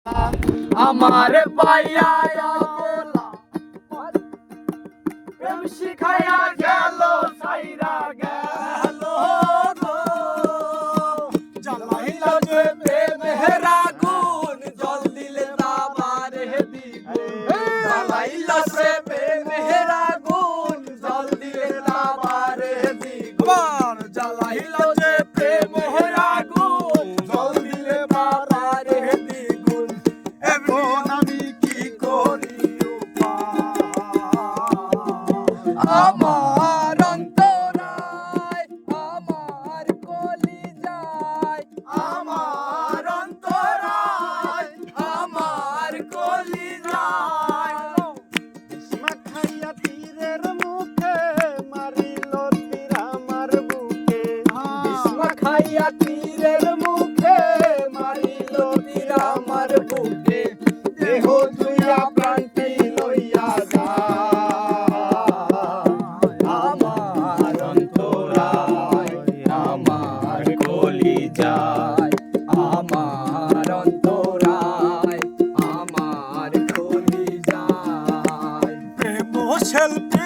আমার পাইয়া গোলা প্রেম শিখাইয়া গেল সাইরা গেল গো জ্বালাইল যে প্রেমের আগুন জল দিলে তাবারে দ্বিগুণ জ্বালাইল সে প্রেমের আগুন জল দিলে তাবারে দ্বিগুণ জ্বালাইল যে প্রেমের আগুন জল দিলে তাবারে দ্বিগুণ এখন আমি কি করি আমার অন্তরায় আমার কলিজায় আমার অন্তরায় আমার কলিজায় বিস্মা খাইয়া তীরের মুখে মারিল তীর আমার বুকে বিস্মা খাইয়া তীরের মুখে মারিল তীর আমার বুকে দেহ তুইয়া প্রাণটি লইয়া যা আমার অন্তরায় আমার কলিজায় আমার অন্তরায় আমার কলিজায় প্রেম শিল্পী